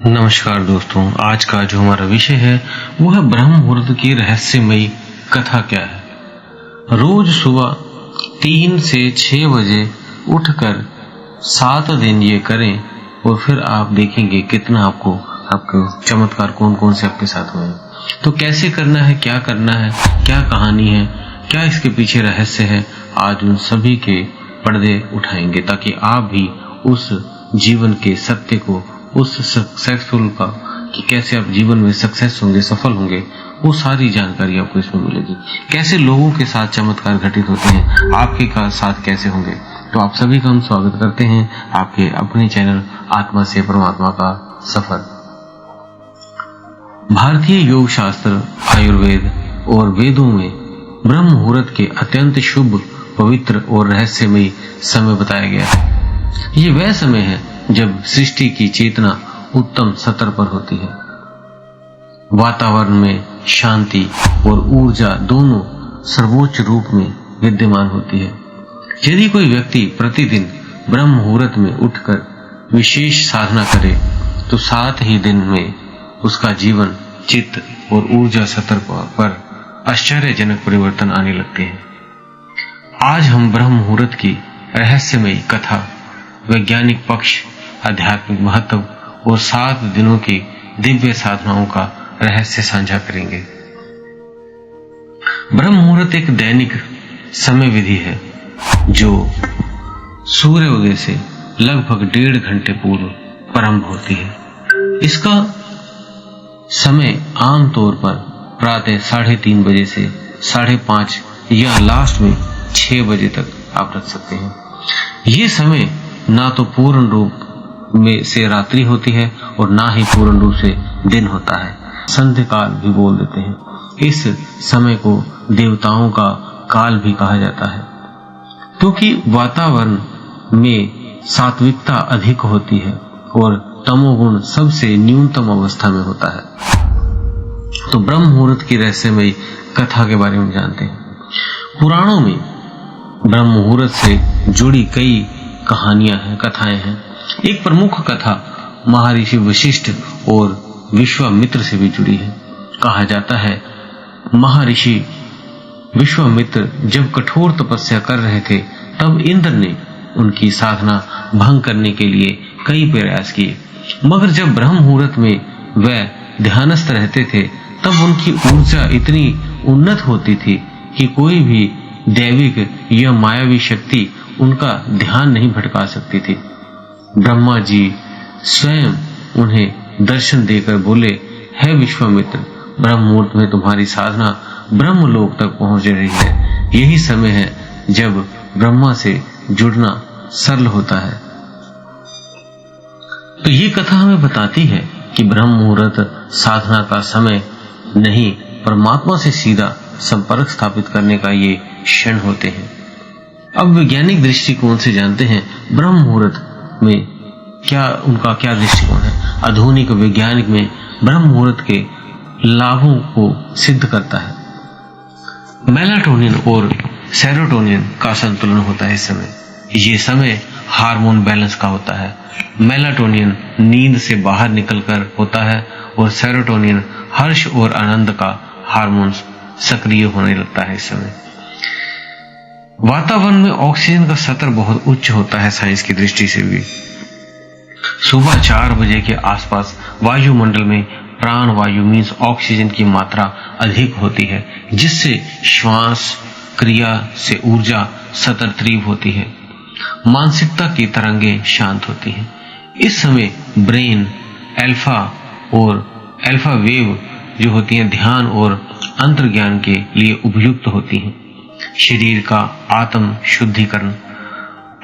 नमस्कार दोस्तों, आज का जो हमारा विषय है वो है ब्रह्म मुहूर्त की रहस्यमयी कथा क्या है। रोज सुबह 3 से 6 बजे उठकर 7 दिन ये करें और फिर आप देखेंगे कितना आपके चमत्कार कौन कौन से आपके साथ हुए। तो कैसे करना है, क्या करना है, क्या कहानी है, क्या इसके पीछे रहस्य है, आज उन सभी के पर्दे उठाएंगे ताकि आप भी उस जीवन के सत्य को, उस सक्सेसफुल का, कि कैसे आप जीवन में सक्सेस होंगे, सफल होंगे, वो सारी जानकारी आपको इसमें मिलेगी। कैसे लोगों के साथ चमत्कार घटित होते हैं, आपके साथ कैसे होंगे। तो आप सभी का हम स्वागत करते हैं आपके अपने चैनल आत्मा से परमात्मा का सफर। भारतीय योग शास्त्र, आयुर्वेद और वेदों में ब्रह्म मुहूर्त के अत्यंत शुभ, पवित्र और रहस्यमयी समय बताया गया है। ये वह समय है जब सृष्टि की चेतना उत्तम स्तर पर होती है, वातावरण में शांति और ऊर्जा दोनों सर्वोच्च रूप में विद्यमान होती है। यदि कोई व्यक्ति प्रतिदिन ब्रह्म मुहूर्त में उठकर विशेष साधना करे तो 7 ही दिन में उसका जीवन, चित्त और ऊर्जा स्तर पर आश्चर्यजनक परिवर्तन आने लगते हैं। आज हम ब्रह्म मुहूर्त की रहस्यमयी कथा, वैज्ञानिक पक्ष, आध्यात्मिक महत्व और 7 दिनों की दिव्य साधनाओं का रहस्य साझा करेंगे। ब्रह्म मुहूर्त एक दैनिक समय विधि है जो सूर्योदय से लगभग 1.5 घंटे पूर्व प्रारंभ होती है। इसका समय आमतौर पर प्रातः 3:30 बजे से 5:30 या लास्ट में 6 बजे तक आप रख सकते हैं। ये समय ना तो पूर्ण रूप में से रात्रि होती है और ना ही पूर्ण रूप से दिन होता है, संध्या काल भी बोल देते हैं। इस समय को देवताओं का काल भी कहा जाता है क्योंकि वातावरण में सात्विकता अधिक होती है और तमोगुण सबसे न्यूनतम अवस्था में होता है। तो ब्रह्म मुहूर्त की रहस्यमयी कथा के बारे में जानते हैं। पुराणों में ब्रह्म मुहूर्त से जुड़ी कई कहानियां हैं, कथाएं हैं। एक प्रमुख कथा महर्षि वशिष्ठ और विश्वामित्र से भी जुड़ी है। कहा जाता है महर्षि विश्वामित्र जब कठोर तपस्या कर रहे थे तब इंद्र ने उनकी साधना भंग करने के लिए कई प्रयास किए, मगर जब ब्रह्म मुहूर्त में वह ध्यानस्थ रहते थे तब उनकी ऊर्जा इतनी उन्नत होती थी कि कोई भी दैविक या मायावी शक्ति उनका ध्यान नहीं भटका सकती थी। ब्रह्मा जी स्वयं उन्हें दर्शन देकर बोले, हे विश्वामित्र, ब्रह्म मुहूर्त में तुम्हारी साधना ब्रह्मलोक तक पहुंच रही है। यही समय है जब ब्रह्मा से जुड़ना सरल होता है। तो ये कथा हमें बताती है कि ब्रह्म मुहूर्त साधना का समय नहीं, परमात्मा से सीधा संपर्क स्थापित करने का ये क्षण होते हैं। अब वैज्ञानिक दृष्टिकोण से जानते हैं ब्रह्म मुहूर्त में उनका क्या दृष्टिकोण है। आधुनिक वैज्ञानिक में ब्रह्म मुहूर्त के लाभों को सिद्ध करता है। मेलाटोनिन और सेरोटोनिन का संतुलन होता है इस समय। ये समय हार्मोन बैलेंस का होता है। मेलाटोनिन नींद से बाहर निकलकर होता है और सेरोटोनिन हर्ष और आनंद का हार्मोन सक्रिय होने लगता है इस समय। वातावरण में ऑक्सीजन का स्तर बहुत उच्च होता है साइंस की दृष्टि से भी। सुबह 4 बजे के आसपास वायुमंडल में प्राण वायु मीन्स ऑक्सीजन की मात्रा अधिक होती है, जिससे श्वास क्रिया से ऊर्जा स्तर तीव्र होती है। मानसिकता की तरंगें शांत होती हैं। इस समय ब्रेन अल्फा वेव जो होती हैं ध्यान और अंतर्ज्ञान के लिए उपयुक्त होती हैं। शरीर का आत्म शुद्धिकरण,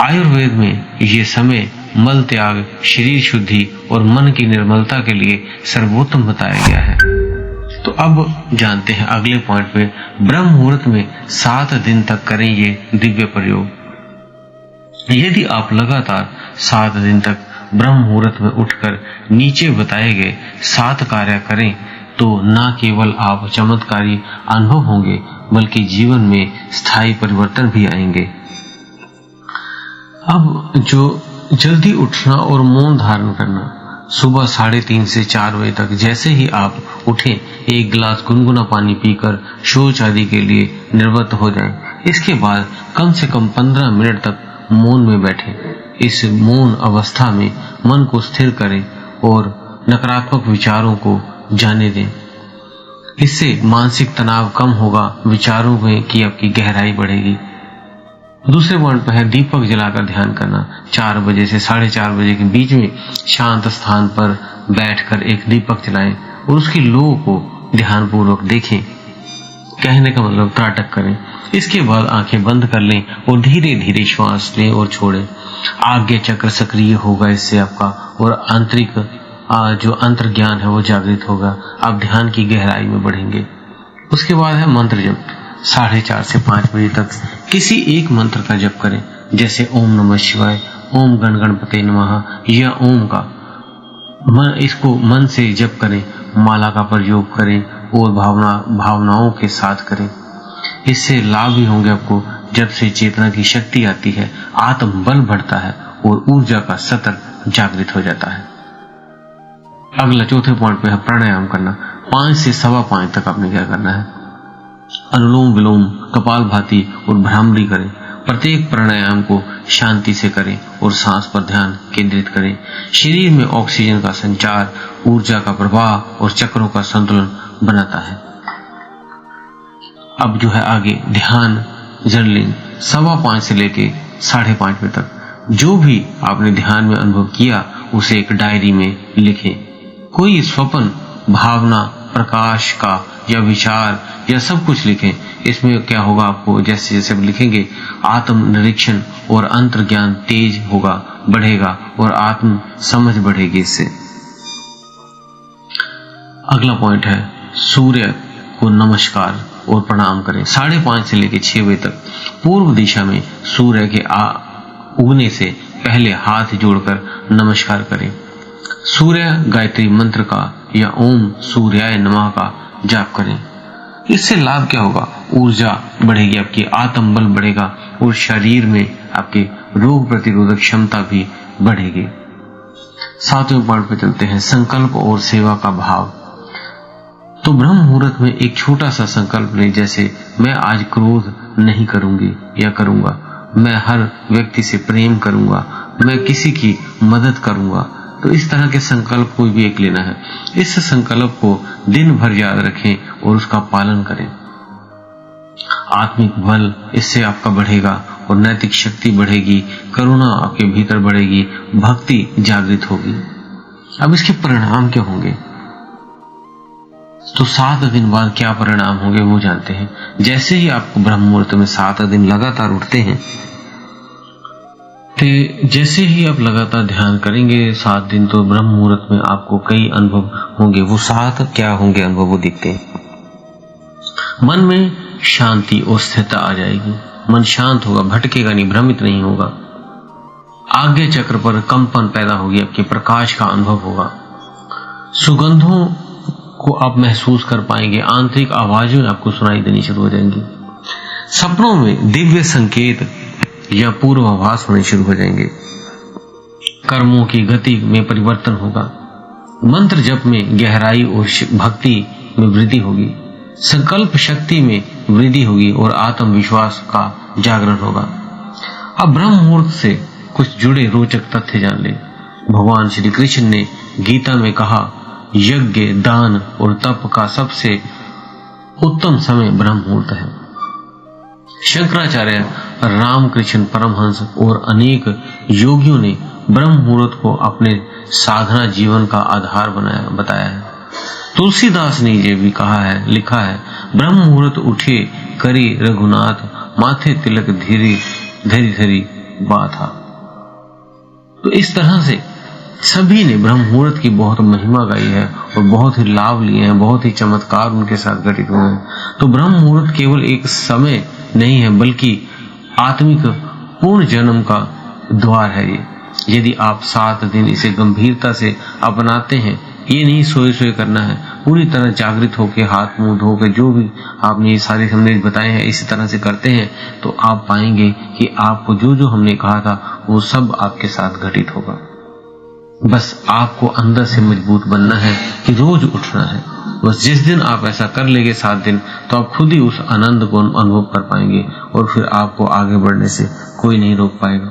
आयुर्वेद में ये समय मल त्याग, शरीर शुद्धि और मन की निर्मलता के लिए सर्वोत्तम बताया गया है। तो अब जानते हैं अगले पॉइंट पे, ब्रह्म मुहूर्त में 7 दिन तक करें ये दिव्य प्रयोग। यदि आप लगातार 7 दिन तक ब्रह्म मुहूर्त में उठकर नीचे बताए गए 7 कार्य करें तो न केवल आप चमत्कारी अनुभव होंगे बल्कि जीवन में स्थायी परिवर्तन भी आएंगे। अब जो जल्दी उठना और मौन धारण करना, सुबह 3:30 से 4 बजे तक जैसे ही आप उठें, एक गिलास गुनगुना पानी पीकर शौच आदि के लिए निवृत्त हो जाएं। इसके बाद कम से कम 15 मिनट तक मौन में बैठें। इस मौन अवस्था में मन को स्थिर करें और नकारात्मक विचारों को जाने दें। इससे मानसिक तनाव कम होगा, विचारों में की आपकी गहराई बढ़ेगी। दूसरे पॉइंट पर है दीपक जलाकर ध्यान करना। 4 बजे से 4:30 बजे के बीच में शांत स्थान पर बैठकर एक दीपक जलाएं और उसकी लो को ध्यानपूर्वक देखें। कहने का मतलब त्राटक करें। इसके बाद आंखें बंद कर लें और धीरे धीरे श्वास लें और छोड़ें। आज्ञा चक्र सक्रिय होगा इससे आपका, और आंतरिक जो अंतर्ज्ञान है वो जागृत होगा। आप ध्यान की गहराई में बढ़ेंगे। उसके बाद है मंत्र जप। 4:30 से 5 बजे तक किसी एक मंत्र का जप करें, जैसे ओम नमः शिवाय, ओम गण गणपते नमः या ओम का इसको मन से जप करें। माला का प्रयोग करें और भावनाओं के साथ करें। इससे लाभ भी होंगे आपको। जब से चेतना की शक्ति आती है, आत्म बल बढ़ता है और ऊर्जा का स्तर जागृत हो जाता है। अगला चौथे पॉइंट पे है प्राणायाम करना। 5 से 5:15 तक आपने क्या करना है, अनुलोम विलोम, कपालभाति और भ्रामरी करें। प्रत्येक प्राणायाम को शांति से करें और सांस पर ध्यान केंद्रित करें। शरीर में ऑक्सीजन का संचार, ऊर्जा का प्रवाह और चक्रों का संतुलन बनाता है। अब जो है आगे ध्यान जर्नलिंग। 5:15 से लेके 5:30 बजे तक जो भी आपने ध्यान में अनुभव किया उसे एक डायरी में लिखें। कोई स्वप्न, भावना, प्रकाश का या विचार या सब कुछ लिखें। इसमें क्या होगा, आपको जैसे जैसे लिखेंगे आत्म निरीक्षण और अंतर्ज्ञान तेज होगा, बढ़ेगा और आत्म समझ बढ़ेगी इससे। अगला पॉइंट है सूर्य को नमस्कार और प्रणाम करें। 5:30 से लेकर 6 बजे तक पूर्व दिशा में सूर्य के उगने से पहले हाथ जोड़कर नमस्कार करें। सूर्य गायत्री मंत्र का या ओम सूर्याय नमः का जाप करें। इससे लाभ क्या होगा, ऊर्जा बढ़ेगी आपकी, आत्म बल बढ़ेगा और शरीर में आपके रोग प्रतिरोधक क्षमता भी बढ़ेगी। 7वें पॉइंट पे चलते हैं, संकल्प और सेवा का भाव। तो ब्रह्म मुहूर्त में एक छोटा सा संकल्प लें, जैसे मैं आज क्रोध नहीं करूंगी या करूंगा, मैं हर व्यक्ति से प्रेम करूंगा, मैं किसी की मदद करूंगा। तो इस तरह के संकल्प कोई भी एक लेना है। इस संकल्प को दिन भर याद रखें और उसका पालन करें। आत्मिक बल इससे आपका बढ़ेगा और नैतिक शक्ति बढ़ेगी, करुणा आपके भीतर बढ़ेगी, भक्ति जागृत होगी। अब इसके परिणाम क्या होंगे, तो 7 दिन बाद क्या परिणाम होंगे वो जानते हैं। जैसे ही आप ब्रह्म मुहूर्त में 7 दिन लगातार उठते हैं, तो जैसे ही आप लगातार ध्यान करेंगे 7 दिन, तो ब्रह्म मुहूर्त में आपको कई अनुभव होंगे। वो 7 क्या होंगे अनुभव, वो दिखते हैं। मन में शांति और स्थिरता आ जाएगी, मन शांत होगा, भटकेगा नहीं, भ्रमित नहीं होगा। आज्ञा चक्र पर कंपन पैदा होगी, आपके प्रकाश का अनुभव होगा। सुगंधों को आप महसूस कर पाएंगे, आंतरिक आवाजें आपको सुनाई देनी शुरू हो जाएंगी। सपनों में दिव्य संकेत या पूर्वाभास होने शुरू हो जाएंगे। कर्मों की गति में परिवर्तन होगा। मंत्र जप में गहराई और भक्ति में वृद्धि होगी। संकल्प शक्ति में वृद्धि होगी और आत्मविश्वास का जागरण होगा। अब ब्रह्म मुहूर्त से कुछ जुड़े रोचक तथ्य जान ले। भगवान श्री कृष्ण ने गीता में कहा, यज्ञ, दान और तप का सबसे उत्तम समय ब्रह्म मुहूर्त है। शंकराचार्य, रामकृष्ण परमहंस और अनेक योगियों ने ब्रह्म मुहूर्त को अपने साधना जीवन का आधार बताया है। तुलसीदास ने ये भी कहा है, लिखा है, ब्रह्म मुहूर्त उठे करी रघुनाथ, माथे तिलक धीरे धरी धरी बाथा। तो इस तरह से सभी ने ब्रह्म मुहूर्त की बहुत महिमा गाई है और बहुत ही लाभ लिए हैं, बहुत ही चमत्कार उनके साथ घटित हुए हैं। तो ब्रह्म मुहूर्त केवल एक समय नहीं है, बल्कि आत्मिक पूर्ण जन्म का द्वार है ये। यदि आप 7 दिन इसे गंभीरता से अपनाते हैं, ये नहीं सोए सोए करना है, पूरी तरह जागृत होकर हाथ मुंह धोकर जो भी आपने ये सारे संदेश बताए हैं इसी तरह से करते हैं, तो आप पाएंगे कि आपको जो जो हमने कहा था वो सब आपके साथ घटित होगा। बस आपको अंदर से मजबूत बनना है कि रोज उठना है। बस जिस दिन आप ऐसा कर लेंगे 7 दिन, तो आप खुद ही उस आनंद को अनुभव कर पाएंगे और फिर आपको आगे बढ़ने से कोई नहीं रोक पाएगा।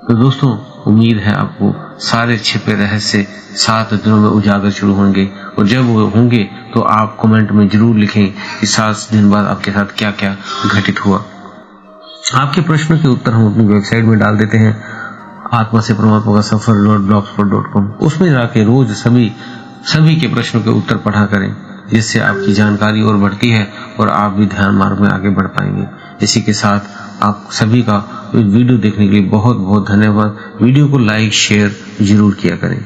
तो दोस्तों, उम्मीद है आपको सारे छिपे रहस्य 7 दिनों में उजागर शुरू होंगे, और जब वो होंगे तो आप कमेंट में जरूर लिखें कि 7 दिन बाद आपके साथ क्या क्या घटित हुआ। आपके प्रश्नों के उत्तर हम अपनी वेबसाइट में डाल देते हैं, आत्मा से परमात्मा का सफर.blogspot.com। उसमें जाके रोज सभी के प्रश्नों के उत्तर पढ़ा करें, जिससे आपकी जानकारी और बढ़ती है और आप भी ध्यान मार्ग में आगे बढ़ पाएंगे। इसी के साथ आप सभी का वीडियो देखने के लिए बहुत बहुत धन्यवाद। वीडियो को लाइक शेयर जरूर किया करें।